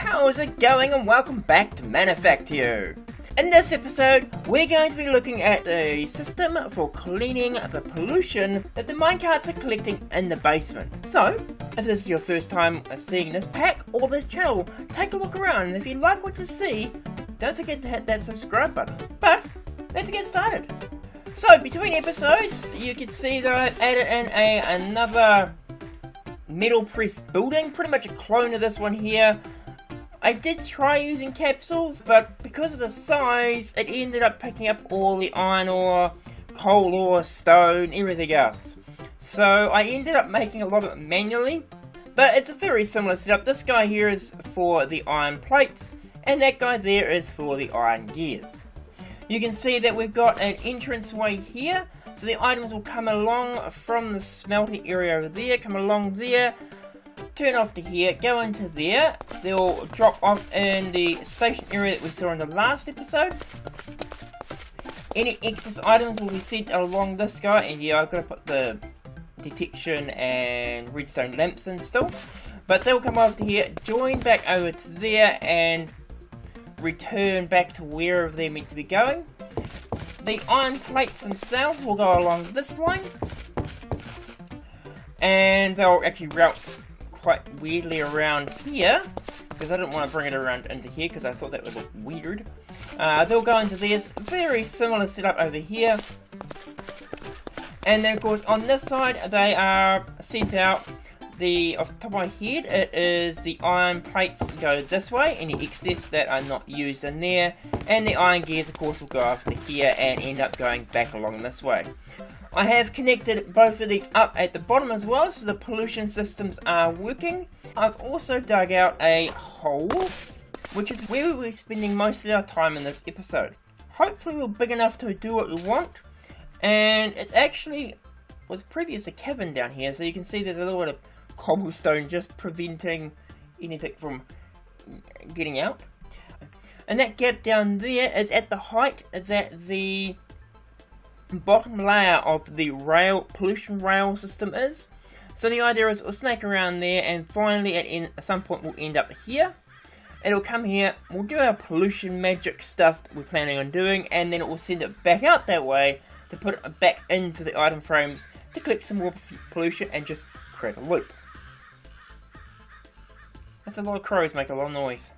How's it going, and welcome back to Manufactio. In this episode, we're going to be looking at a system for cleaning the pollution that the minecarts are collecting in the basement. So, if this is your first time seeing this pack or this channel, take a look around, and if you like what you see, don't forget to hit that subscribe button. But, let's get started. So, between episodes, you can see that I've added in another metal press building, pretty much a clone of this one here. I did try using capsules, but because of the size, it ended up picking up all the iron ore, coal ore, stone, everything else. So I ended up making a lot of it manually, but it's a very similar setup. This guy here is for the iron plates, and that guy there is for the iron gears. You can see that we've got an entranceway here, so the items will come along from the smelting area over there, come along there, turn off to here, go into there. They'll drop off in the station area that we saw in the last episode. Any excess items will be sent along this guy, and yeah, I've got to put the detection and redstone lamps in still. But they'll come over to here, join back over to there, and return back to wherever they're meant to be going. The iron plates themselves will go along this line, and they'll actually route quite weirdly around here, because I didn't want to bring it around into here because I thought that would look weird. They'll go into this very similar setup over here, and then of course on this side they are sent out. Off the top of my head, it is the iron plates go this way, any excess that are not used in there, and the iron gears of course will go after here and end up going back along this way. I have connected both of these up at the bottom as well, so the pollution systems are working. I've also dug out a hole, which is where we'll be spending most of our time in this episode. Hopefully we're big enough to do what we want, and it's actually was previously a cavern down here, so you can see there's a little bit of cobblestone just preventing anything from getting out. And that gap down there is at the height that the bottom layer of the pollution rail system is. So the idea is it'll snake around there, and finally at some point we'll end up here. It'll come here, we'll do our pollution magic stuff that we're planning on doing, and then it will send it back out that way to put it back into the item frames to collect some more pollution and just create a loop. That's a lot of crows, make a lot of noise.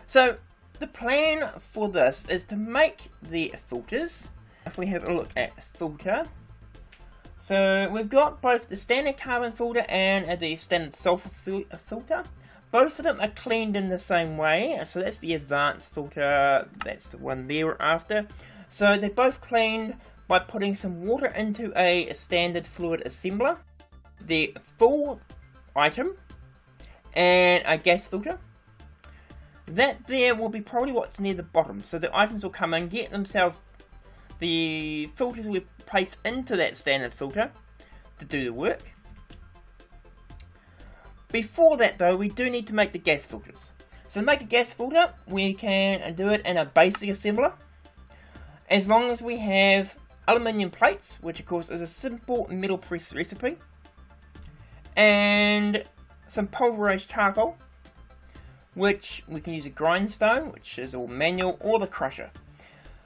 So the plan for this is to make the filters. If we have a look at filter, so we've got both the standard carbon filter and the standard sulfur filter. Both of them are cleaned in the same way, so that's the advanced filter, that's the one they were after. So they're both cleaned by putting some water into a standard fluid assembler, the full item, and a gas filter. That there will be probably what's near the bottom, so the items will come and get themselves, the filters will be placed into that standard filter to do the work. Before that though, we do need to make the gas filters. So to make a gas filter, we can do it in a basic assembler, as long as we have aluminium plates, which of course is a simple metal press recipe, and some pulverized charcoal, which we can use a grindstone, which is all manual, or the crusher.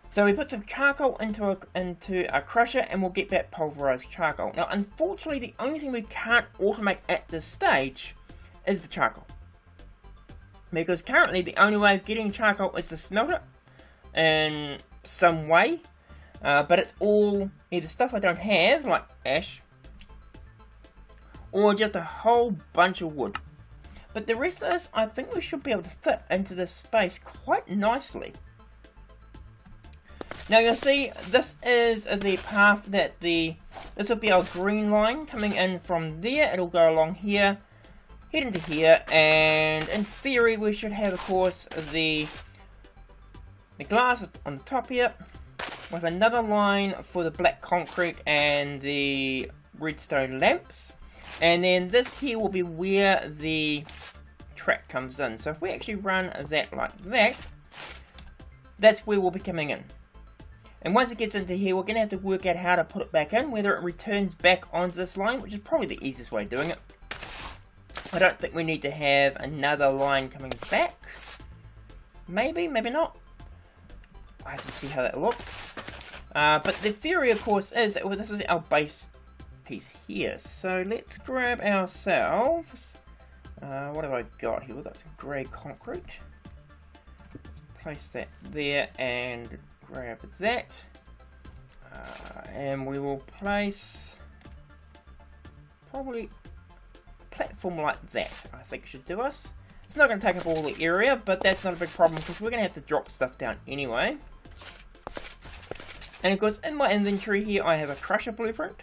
So we put some charcoal into a crusher, and we'll get that pulverized charcoal. Now unfortunately the only thing we can't automate at this stage is the charcoal, because currently the only way of getting charcoal is to smelt it in some way, but it's all either stuff I don't have, like ash, or just a whole bunch of wood. But the rest of this, I think we should be able to fit into this space quite nicely. Now you'll see, this is the path that this will be our green line coming in from there. It'll go along here, head into here, and in theory we should have, of course, the glass on the top here, with another line for the black concrete and the redstone lamps. And then this here will be where the track comes in. So if we actually run that like that, that's where we'll be coming in. And once it gets into here, we're going to have to work out how to put it back in, whether it returns back onto this line, which is probably the easiest way of doing it. I don't think we need to have another line coming back. Maybe, maybe not. I have to see how that looks. But the theory, of course, is that this is our base piece here. So let's grab ourselves. What have I got here? We've got some grey concrete. Place that there and grab that. And we will place probably a platform like that. I think should do us. It's not going to take up all the area, but that's not a big problem because we're going to have to drop stuff down anyway. And of course, in my inventory here, I have a crusher blueprint.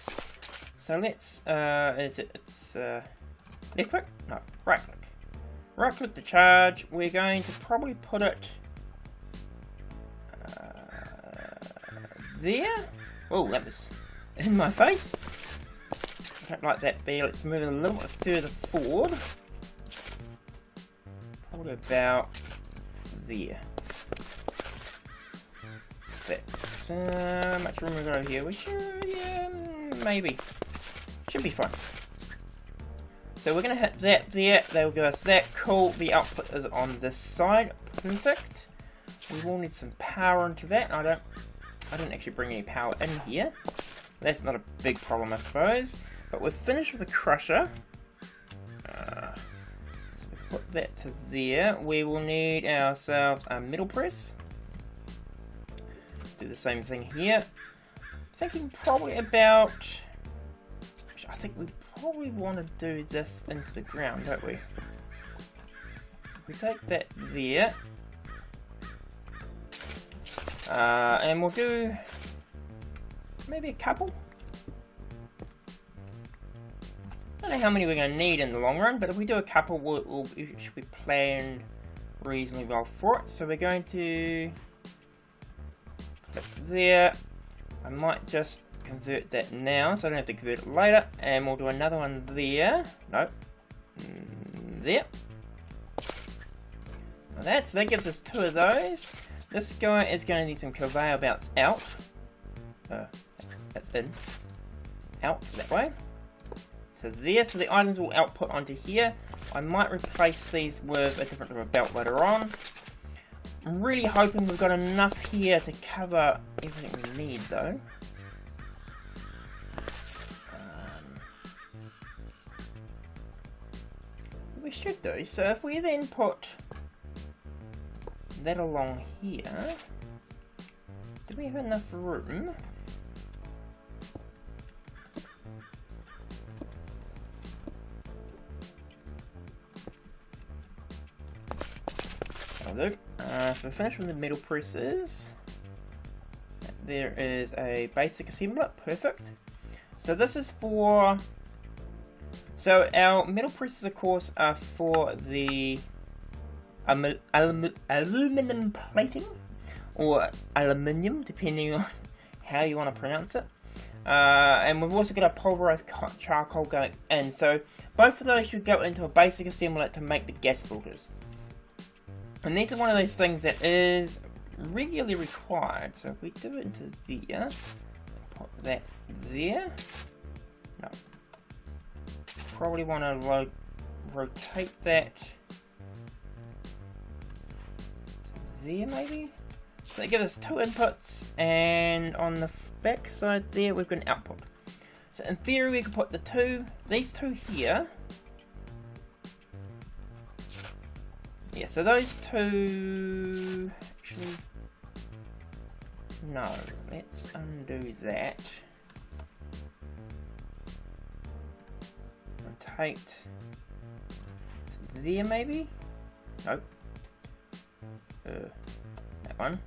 So let's, it's left click? No, right click. Right click to charge. We're going to probably put it there. Oh, that was in my face. I don't like that there. Let's move it a little bit further forward. Probably about there. That's much room we got over here. We should, yeah, maybe. Should be fine. So we're going to hit that there. That will give us that. Cool. The output is on this side. Perfect. We will need some power into that. I didn't actually bring any power in here. That's not a big problem, I suppose. But we're finished with the crusher. So we put that to there. We will need ourselves a middle press. Do the same thing here. Thinking probably about... I think we probably want to do this into the ground, don't we? We take that there. And we'll do maybe a couple. I don't know how many we're going to need in the long run, but if we do a couple, we should be planned reasonably well for it. So we're going to click there. I might just convert that now, so I don't have to convert it later. And we'll do another one there. Nope. There. Well, that gives us 2 of those. This guy is going to need some conveyor belts out. That's in. Out that way. So there, so the items will output onto here. I might replace these with a different type of belt later on. I'm really hoping we've got enough here to cover everything we need though. We should do. So if we then put that along here, do we have enough room? That'll do. So we're finished with the metal presses. There is a basic assembler, perfect. So this is for... So our metal presses, of course, are for the aluminum plating, or aluminium, depending on how you want to pronounce it. And we've also got a pulverized charcoal going in. So both of those should go into a basic assembler to make the gas filters. And these are one of those things that is regularly required. So if we do it into there, put that there. No. Probably want to rotate that there maybe. So that gives us 2 inputs, and on the back side there we've got an output. So in theory we could put these two here. Yeah, so those 2 actually, no, let's undo that. Rotate to there maybe? Nope. That one.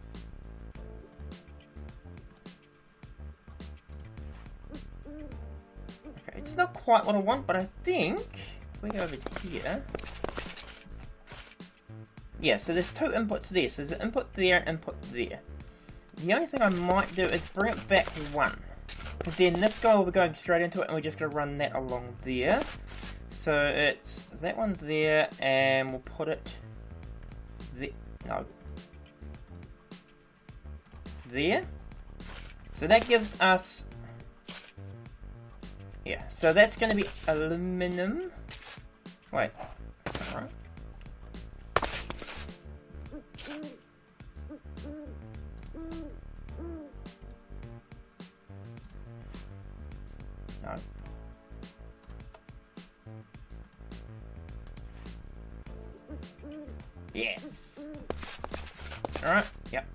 Okay, it's not quite what I want, but I think if we go over here. Yeah, so there's 2 inputs there. So there's an input there and input there. The only thing I might do is bring it back 1. Because then this guy will be going straight into it and we're just going to run that along there. So it's that one there and we'll put it there. No. There. So that gives us... Yeah, so that's going to be aluminum. Wait, that's not right. No. Yes. Alright, yep.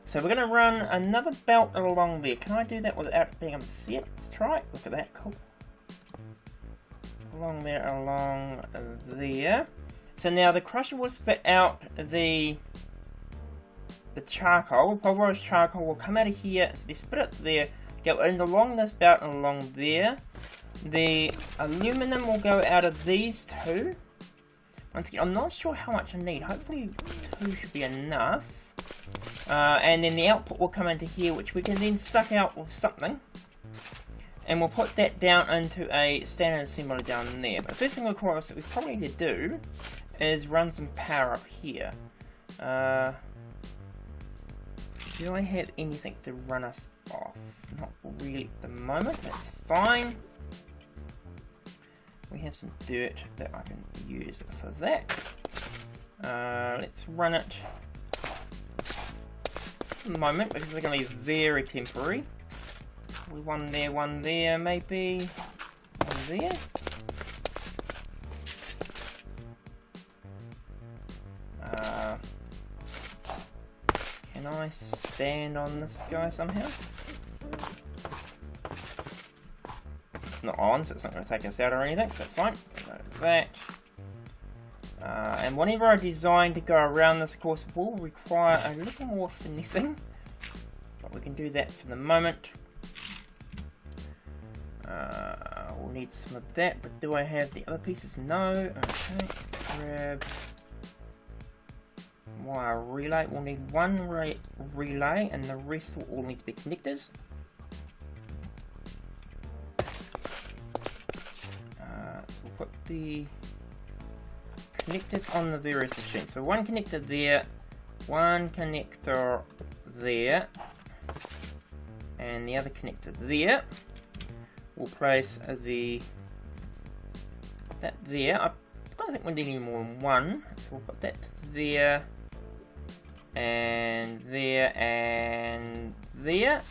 So we're going to run another belt along there. Can I do that without being able to see it? Let's try it. Look at that, cool. Along there, along there. So now the crusher will spit out the charcoal, pulverized charcoal will come out of here, so they spit it there, go in along this belt and along there. The aluminum will go out of these two. Once again, I'm not sure how much I need, hopefully 2 should be enough. And then the output will come into here, which we can then suck out with something. And we'll put that down into a standard assembler down there. But the first thing that we probably need to do is run some power up here. Do I have anything to run us off? Not really at the moment, that's fine. We have some dirt that I can use for that. Let's run it at the moment because they're going to be very temporary. One there, maybe. One there. Can I stand on this guy somehow? It's not on, so it's not going to take us out or anything, so that's fine. Like that. And whenever I design to go around this, of course, will require a little more finessing. But we can do that for the moment. We'll need some of that, but do I have the other pieces? No. Okay, let's grab wire relay. We'll need one relay, and the rest will all need to be connectors. So we'll put the connectors on the various machines. So one connector there, one connector there, and the other connector there. We'll place that there. I don't think we need any more than one, so we'll put that there, and there, and there.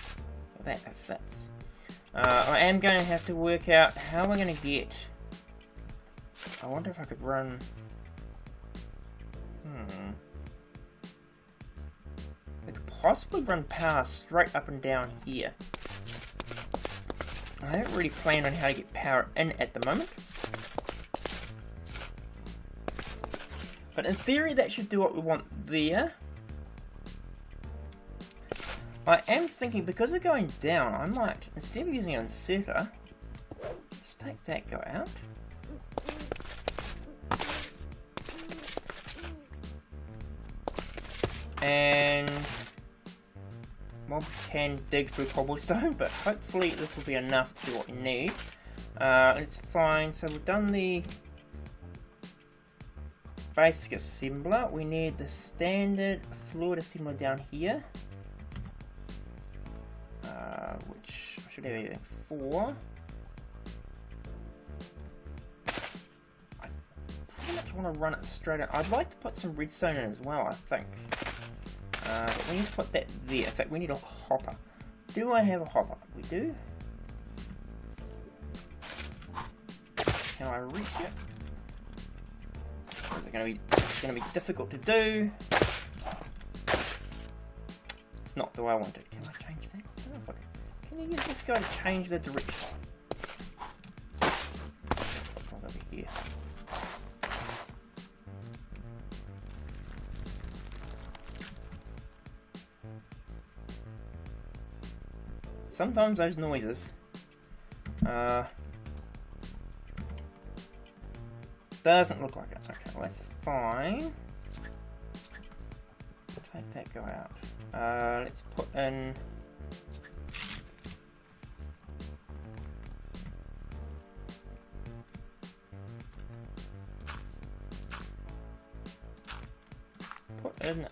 That fits. I am going to have to work out how we're going to get. I wonder if I could run. We could possibly run power straight up and down here. I don't really plan on how to get power in at the moment. But in theory that should do what we want there. I am thinking because we're going down, I might, instead of using an inserter, let's take that guy out. And mobs can dig through cobblestone, but hopefully this will be enough to do what we need. It's fine, so we've done the basic assembler. We need the standard fluid assembler down here, which I should have everything for. I pretty much want to run it straight out. I'd like to put some redstone in as well, I think. But we need to put that there. In fact, we need a hopper. Do I have a hopper? We do. Can I reach it? It's going to be difficult to do. It's not the way I want it. Can I change that? I don't know if I can. Can you use this guy to change the direction? Over here. Sometimes those noises doesn't look like it. Okay, well that's fine. Take that guy out. Let's put in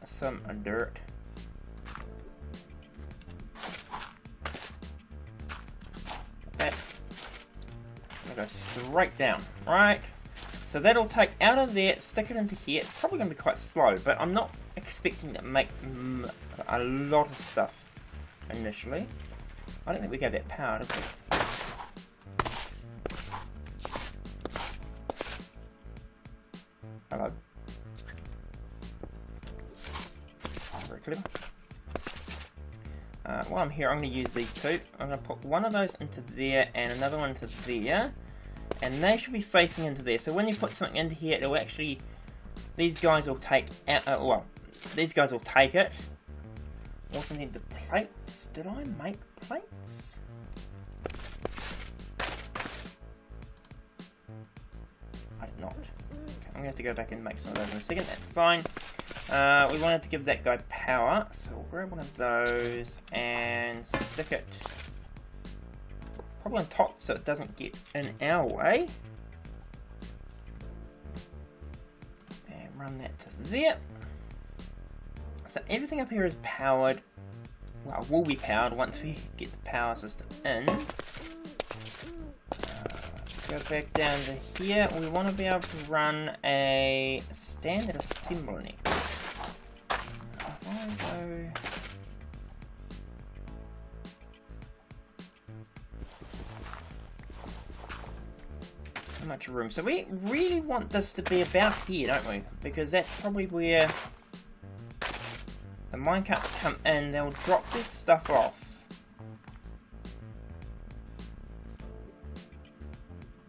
some dirt. That. I'm gonna go straight down, right? So that'll take out of there, stick it into here. It's probably going to be quite slow, but I'm not expecting to make a lot of stuff initially. I don't think we got that power, did we? Hello. Very clever. While I'm here, I'm going to use these two. I'm going to put one of those into there and another one into there. And they should be facing into there. So when you put something into here, it'll actually... These guys will take out... well, these guys will take it. Also need the plates. Did I make plates? I did not. Okay, I'm going to have to go back and make some of those in a second. That's fine. We wanted to give that guy power. So we'll grab one of those and stick it probably on top so it doesn't get in our way. And run that to there. So everything up here is powered. Well, will be powered once we get the power system in. Go back down to here. We want to be able to run a standard assembly next. How much room? So we really want this to be about here, don't we? Because that's probably where the minecarts come in. They'll drop this stuff off.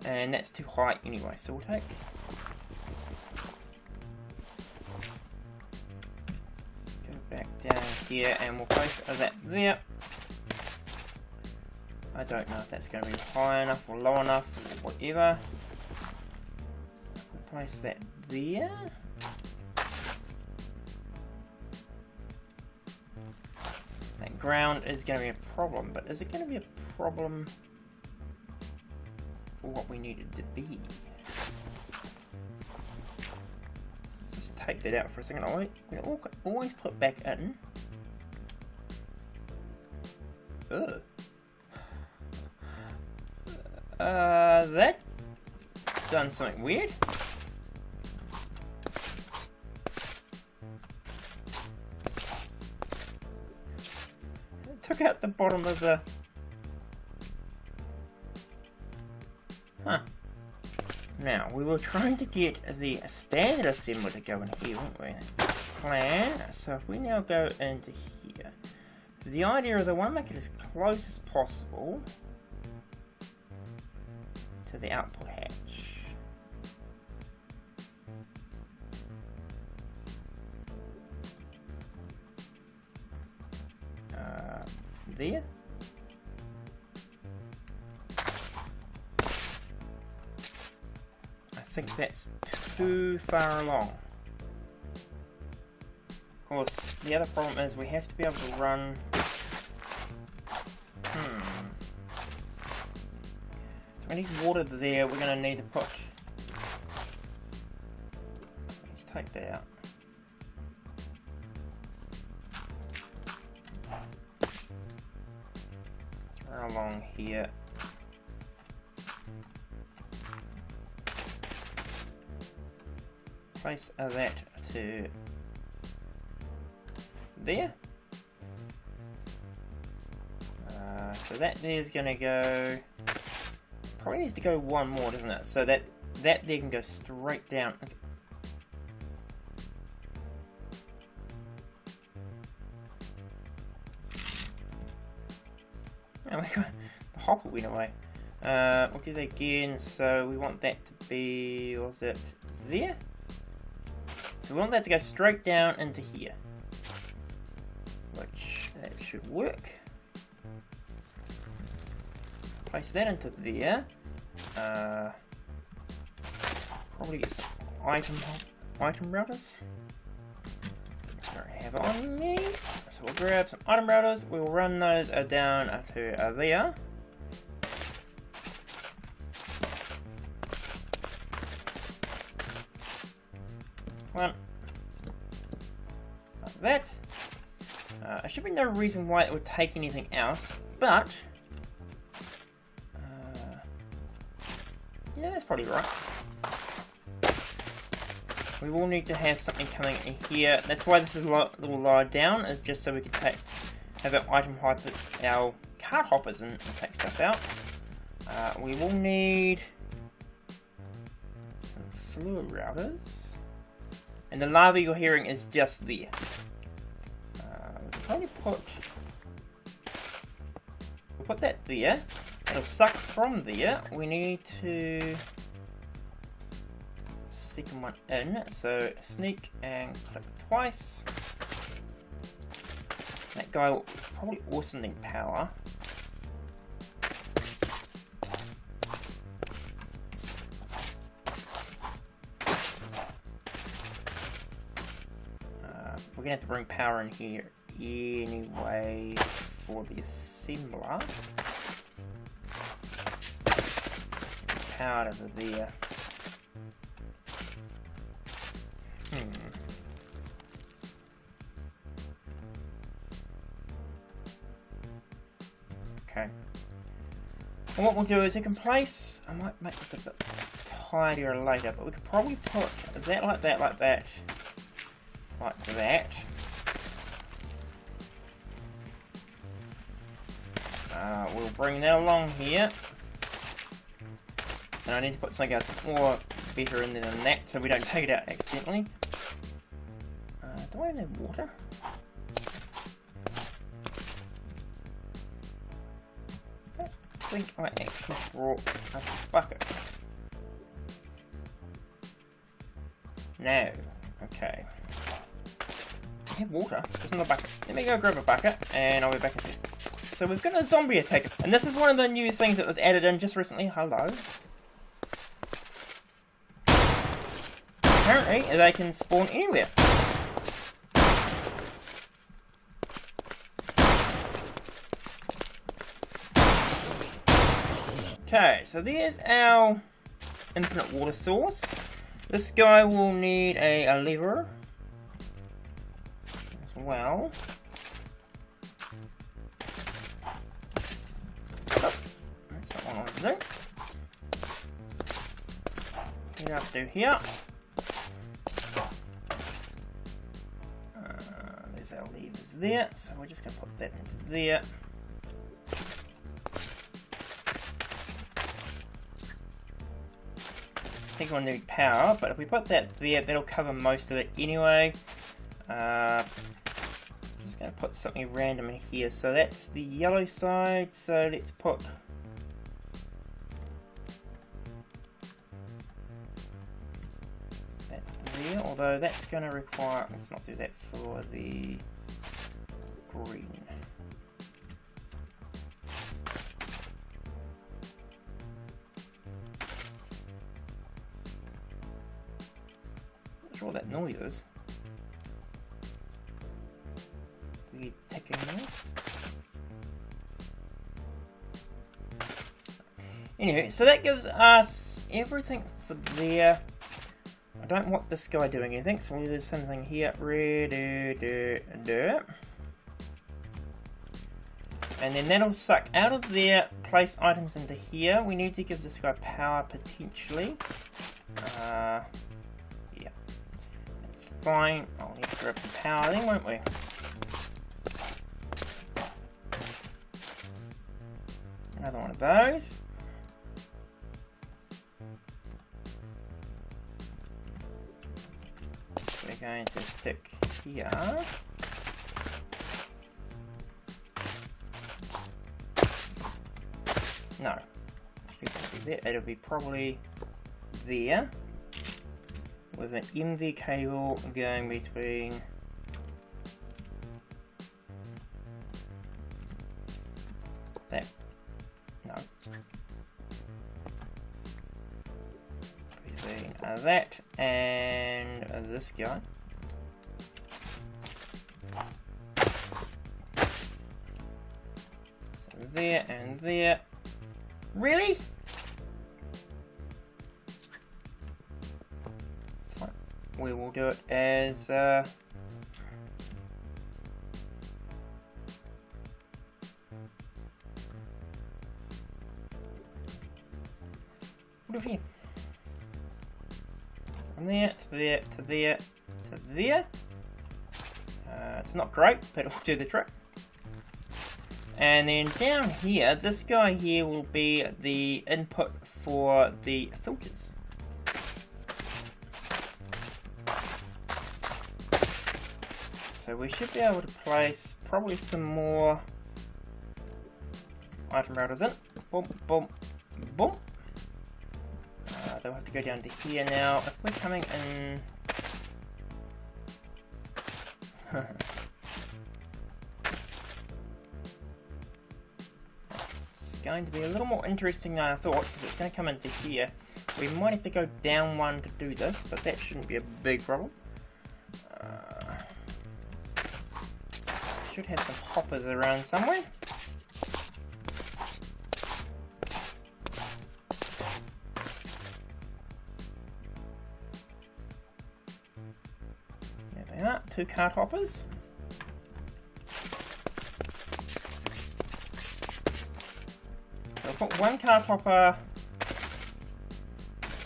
And that's too high anyway, so we'll take... Go back down here and we'll place that there. I don't know if that's going to be high enough or low enough or whatever. We'll place that there. That ground is going to be a problem, but is it going to be a problem for what we need it to be? Just take that out for a second. We can always put it back in. Ugh. That done something weird. It took out the bottom of the... Huh. Now, we were trying to get the standard assembly to go in here, weren't we? Plan. So if we now go into here, the idea is I want to make it as close as possible to the output hatch. There. I think that's too far along. Of course, the other problem is we have to be able to run... So we need water there, we're going to need to put... Let's take that out. Run along here. Place that to there. So that there's going to go... Probably needs to go one more, doesn't it? So that there can go straight down. Okay. Oh my god, the hopper went away. We'll do that again. So we want that to be, was it there? So we want that to go straight down into here. Which, that should work. Place that into there. Probably get some item routers. I have it on me. So we'll grab some item routers. We'll run those down to there. One. Like that. There should be no reason why it would take anything else, but yeah, that's probably right. we will need to have something coming in here. That's why this is a little lower down, is just so we can have our item hopper, our cart hoppers and take stuff out. We will need some fluid routers. And the lava you're hearing is just there. We'll probably put that there. It'll suck from there. We need to second one in. So sneak and click twice. That guy will probably also need power. We're gonna have to bring power in here anyway for the assembler. Power over there. Okay. And what we'll do is we can place, I might make this a bit tidier later, but we could probably put that like that, like that. Like that. We'll bring that along here. And I need to put something else more better in there than that so we don't take it out accidentally. Do I have water? I think I actually brought a bucket. No. Okay. I have water. There's another bucket. Let me go grab a bucket and I'll be back in a second. So we've got a zombie attack. And this is one of the new things that was added in just recently. Hello. Apparently they can spawn anywhere. Okay, so there's our infinite water source. This guy will need a lever as well. Oh, that's not what I want to do. What do I have to do here? There's our levers there, so we're just going to put that into there. I think we'll need power, but if we put that there, that'll cover most of it anyway. I'm just going to put something random in here. So that's the yellow side, so let's put that there, although that's going to require, let's not do that for the green. All that noise is. Weird ticking noise. Anyway, so that gives us everything for there. I don't want this guy doing anything, so we'll do something here. And then that'll suck out of there, place items into here. We need to give this guy power potentially. Fine, I'll need to grab some power then, won't we? Another one of those. We're going to stick here. No, it'll be probably there. With an MV cable going between that, no, between that and this guy. So there and there. Really? We will do it as what have you? From there, to there, to there, to there. It's not great, but it'll do the trick. And then down here, this guy here will be the input for the filters. So we should be able to place probably some more item routers in. Boom, boom, boom. They'll have to go down to here now. If we're coming in... It's going to be a little more interesting than I thought, because it's going to come into here. We might have to go down one to do this, but that shouldn't be a big problem. Should have some hoppers around somewhere. There they are, 2 card hoppers. So I'll put 1 card hopper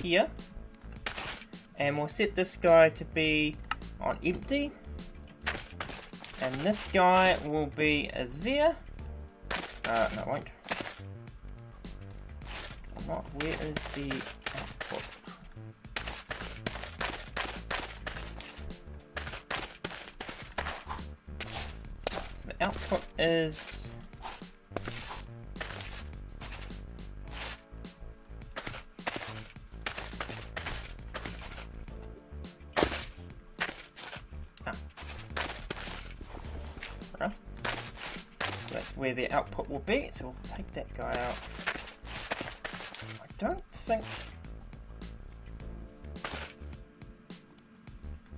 here, and we'll set this guy to be on empty. And this guy will be there. No, it won't. Or not. Where is the output? The output is... where the output will be, so we'll take that guy out. I don't think...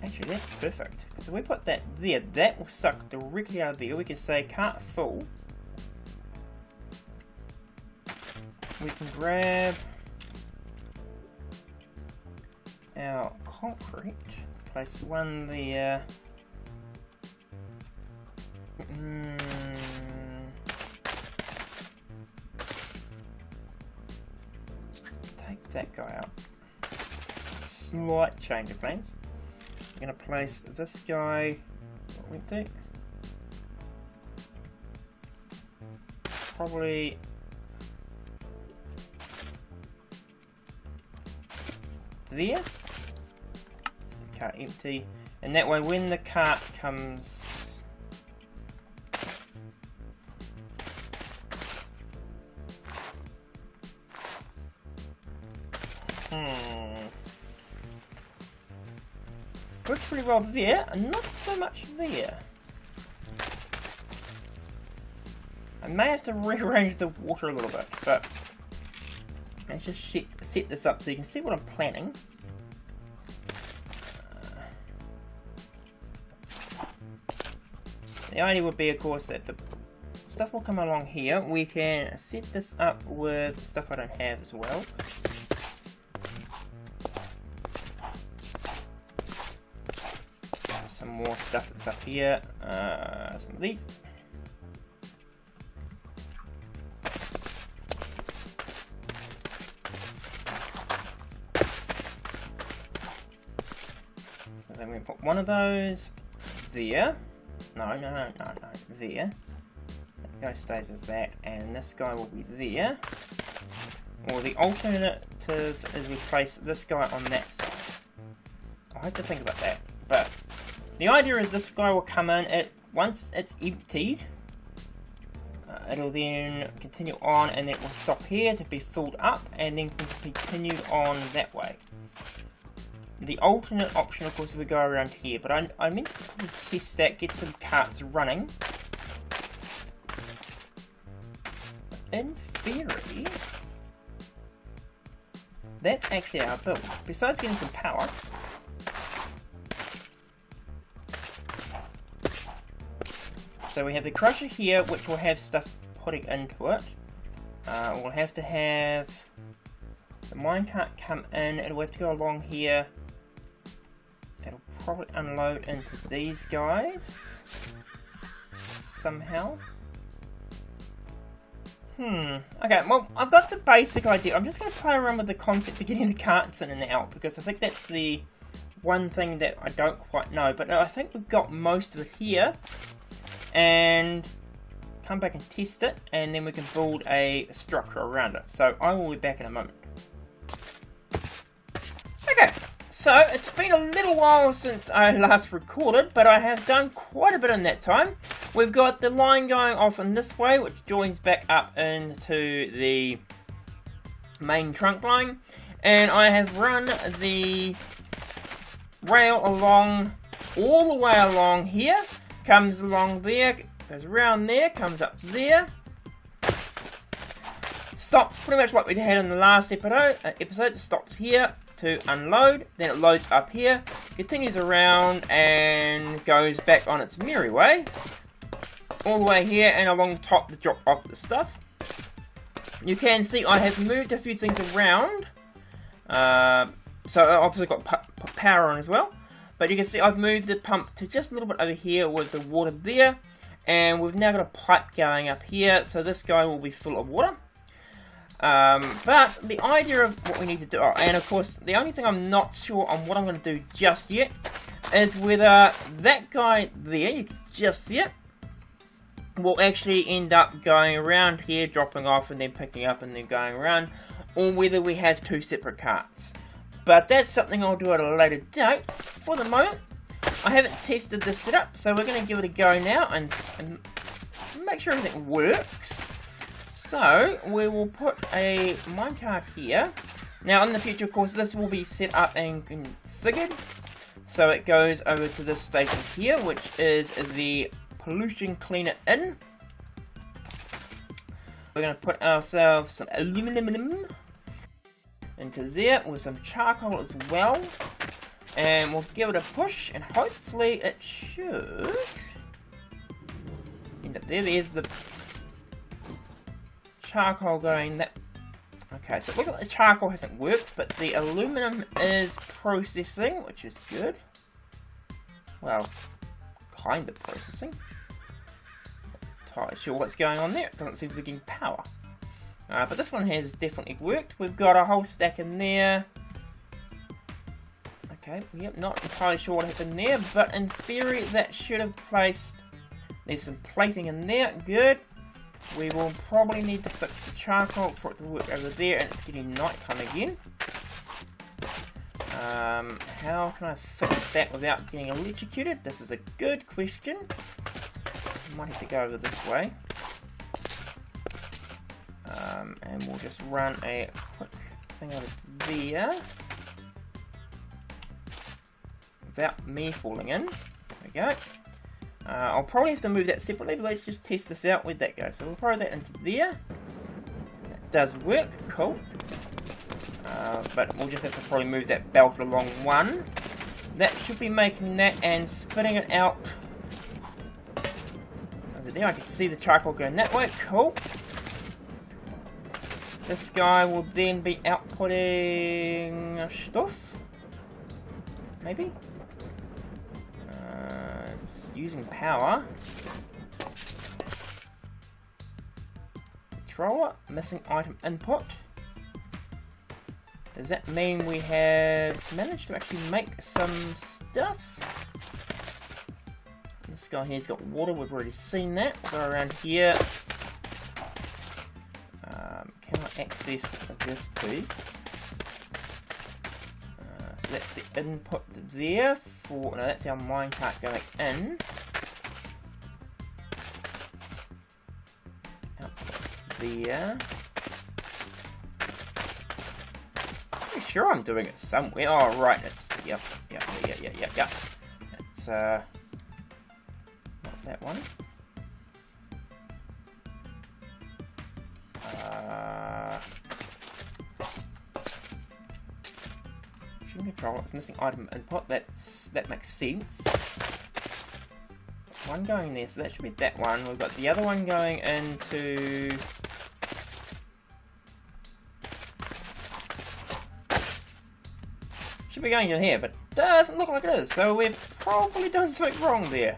Actually, that's perfect. So we put that there, that will suck directly out of there. We can say cart full. We can grab our concrete, place one there. Take that guy out. Slight change of plans. I'm going to place this guy. What we do? Probably there. Cart empty, and that way when the cart comes. Works pretty well there, and not so much there. I may have to rearrange the water a little bit, but let's just set this up so you can see what I'm planning. The idea would be, of course, that the stuff will come along here. We can set this up with stuff I don't have as well. Some more stuff that's up here. Some of these. So then we put one of those there. No, there. That guy stays as that, and this guy will be there. Or the alternative is we place this guy on that side. I'll have to think about that, but the idea is this guy will come in, once it's emptied, it'll then continue on, and it will stop here to be filled up, and then continue on that way. The alternate option, of course, is we go around here, but I meant to probably test that, get some carts running. In theory, that's actually our build. Besides getting some power, so we have the crusher here, which will have stuff putting into it. We'll have to have the minecart come in, it'll have to go along here. It'll probably unload into these guys somehow. Okay, well, I've got the basic idea. I'm just going to play around with the concept of getting the carts in and out, because I think that's the one thing that I don't quite know, but I think we've got most of it here. And come back and test it, and then we can build a structure around it. So I will be back in a moment. Okay, so it's been a little while since I last recorded, but I have done quite a bit in that time. We've got the line going off in this way, which joins back up into the main trunk line. And I have run the rail along, all the way along here, comes along there, goes around there, comes up there, stops pretty much like we had in the last episode, stops here to unload, then it loads up here, continues around and goes back on its merry way, all the way here and along the top to drop off the stuff. You can see I have moved a few things around, so I obviously got power on as well, but you can see I've moved the pump to just a little bit over here with the water there, and we've now got a pipe going up here, so this guy will be full of water. But the idea of what we need to do, and of course the only thing I'm not sure on what I'm going to do just yet is whether that guy there, you can just see it, will actually end up going around here, dropping off and then picking up and then going around, or whether we have two separate carts. But that's something I'll do at a later date. For the moment, I haven't tested this setup, so we're going to give it a go now and make sure everything works. So we will put a minecart here. Now in the future, of course, this will be set up and configured. So it goes over to this station here, which is the pollution cleaner in. We're going to put ourselves some aluminum into there with some charcoal as well. And we'll give it a push, and hopefully it should end up there. There's the charcoal going that. Okay, so it looks like the charcoal hasn't worked, but the aluminum is processing, which is good. Well, kind of processing. Not entirely sure what's going on there. It doesn't seem to be getting power. But this one has definitely worked. We've got a whole stack in there. Okay, yep, not entirely sure what happened there, but in theory that should have placed, there's some plating in there, good. We will probably need to fix the charcoal for it to work over there, and it's getting nighttime again. How can I fix that without getting electrocuted? This is a good question. I might have to go over this way. And we'll just run a quick thing over there. Without me falling in. There we go. I'll probably have to move that separately, but let's just test this out. Where'd that go? So we'll throw that into there. That does work. Cool. But we'll just have to probably move that belt along one. That should be making that and spitting it out over there. I can see the charcoal going that way. Cool. This guy will then be outputting stuff. Maybe? It's using power. Controller, missing item input. Does that mean we have managed to actually make some stuff? This guy here's got water, we've already seen that. We'll go around here. Can I access this piece? So that's the input there for, no, that's our minecart going in. Outputs there. Pretty sure I'm doing it somewhere. Oh, right, it's, yep. It's, not that one. Control, it's missing item input, that makes sense. One going there, so that should be that one. We've got the other one going into... Should be going in here, but it doesn't look like it is, so we've probably done something wrong there.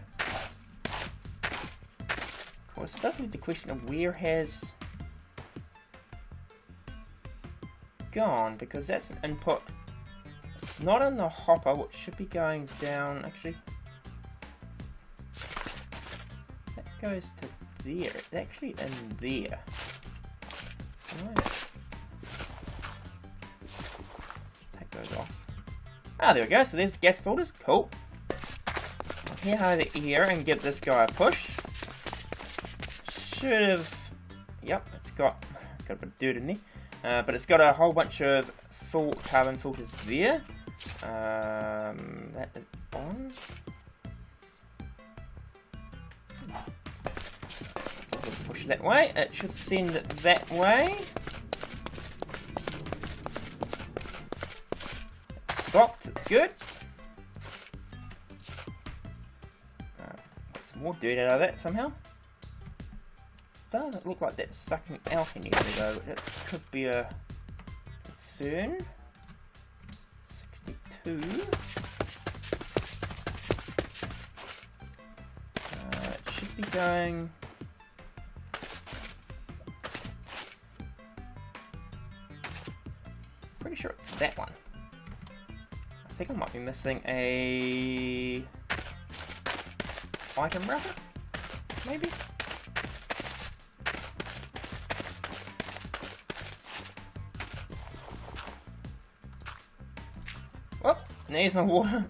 Of course, it does lead to the question of where has gone, because that's an input It's not in the hopper, which should be going down, actually. That goes to there. It's actually in there. Right. Take those off. Ah, there we go. So there's the gas filters. Cool. I'll head over here and give this guy a push. Should have... Yep, it's got a bit of dirt in there. But it's got a whole bunch of full carbon filters there. That is on. Push that way. It should send it that way. It's stopped. It's good. Get some more dirt out of that somehow. Doesn't look like that's sucking out anywhere though. It could be a concern. 62. It should be going. Pretty sure it's that one. I think I might be missing a item router, maybe. Well, there's my water.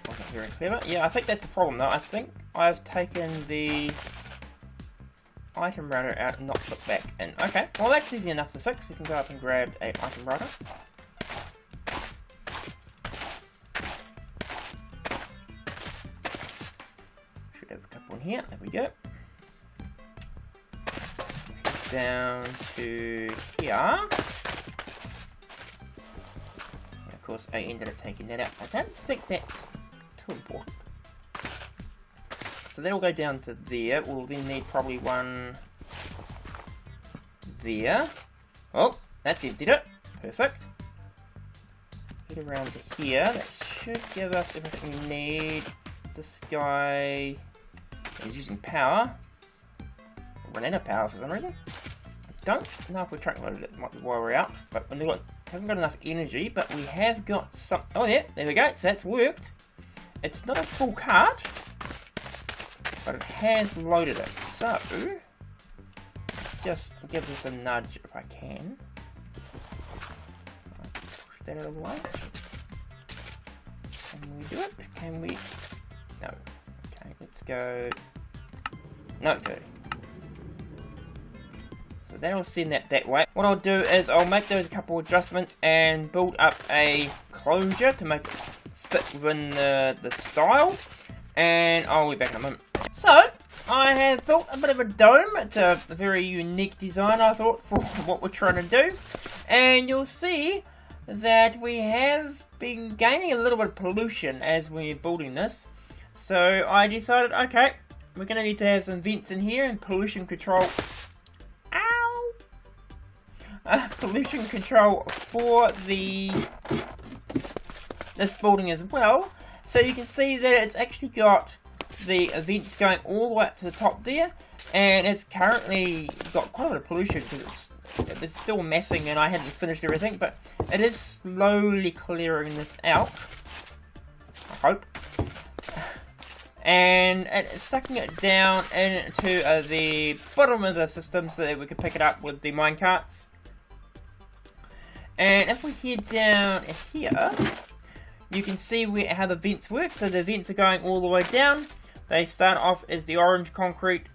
Wasn't very clever. Yeah, I think that's the problem though. I think I've taken the item router out and not put back in. Okay, well that's easy enough to fix. We can go up and grab a item router. Should have a couple in here. There we go. Down to here. And of course, I ended up taking that out. I don't think that's too important. So that'll go down to there. We'll then need probably one there. Oh, that's emptied it. Perfect. Get around to here. That should give us everything we need. This guy is using power. We'll run out of power for some reason. I don't know if we're tracking loaded it might be while we're out, but we haven't got enough energy, but we have got some. Oh yeah, there we go. So that's worked. It's not a full cart, but it has loaded it. So let's just give this a nudge if I can. Push that out of the way. Can we do it? Can we? No. Okay, let's go. No, 30. So that'll send that way. What I'll do is I'll make those a couple adjustments and build up a closure to make it fit within the style. And I'll be back in a moment. So, I have built a bit of a dome. It's a very unique design, I thought, for what we're trying to do. And you'll see that we have been gaining a little bit of pollution as we're building this. So, I decided, okay, we're going to need to have some vents in here and pollution control. Ow! Pollution control for this building as well. So you can see that it's actually got the vents going all the way up to the top there, and it's currently got quite a bit of pollution because it's still messing and I hadn't finished everything, but it is slowly clearing this out, I hope, and it's sucking it down into the bottom of the system so that we can pick it up with the minecarts. And if we head down here, you can see how the vents work. So the vents are going all the way down. They start off as the orange concrete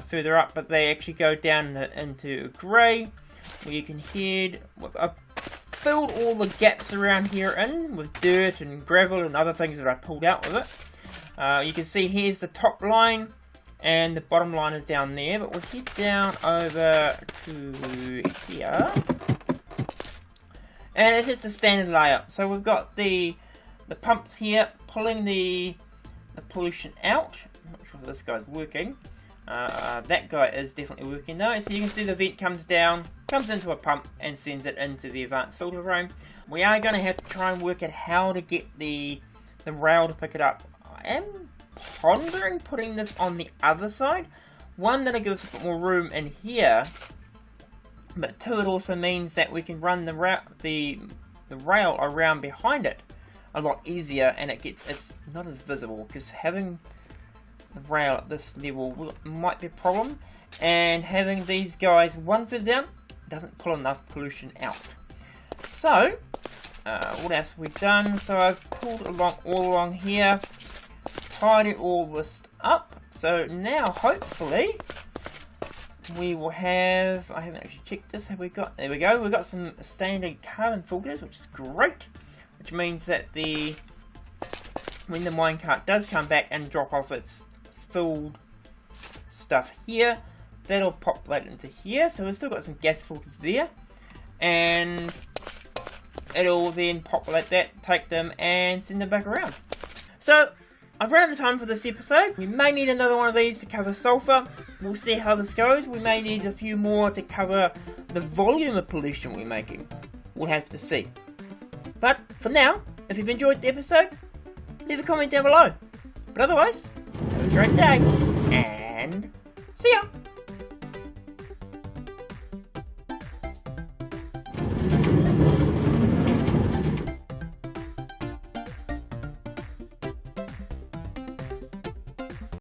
further up, but they actually go down into grey, where you can head. I've filled all the gaps around here in with dirt and gravel and other things that I pulled out with it. You can see here's the top line, and the bottom line is down there. But we'll head down over to here. And it's just a standard layout. So we've got the pumps here pulling the pollution out. I'm not sure if this guy's working. That guy is definitely working though. So you can see the vent comes down, comes into a pump and sends it into the advanced filter room. We are going to have to try and work out how to get the rail to pick it up. I am pondering putting this on the other side. One, that'll give us a bit more room in here. But two, it also means that we can run the the rail around behind it a lot easier, and it's not as visible, because having the rail at this level might be a problem, and having these guys 1 further down doesn't pull enough pollution out. So what else have we done? So I've pulled all along here, tidied all this up, so now hopefully we will have, I haven't actually checked this, have we got, there we go, we've got some standard carbon filters, which is great, which means that when the minecart does come back and drop off its filled stuff here, that'll populate into here, so we've still got some gas filters there, and it'll then populate that, take them, and send them back around. So I've run out of time for this episode. We may need another one of these to cover sulfur. We'll see how this goes. We may need a few more to cover the volume of pollution we're making. We'll have to see. But for now, if you've enjoyed the episode, leave a comment down below. But otherwise, have a great day.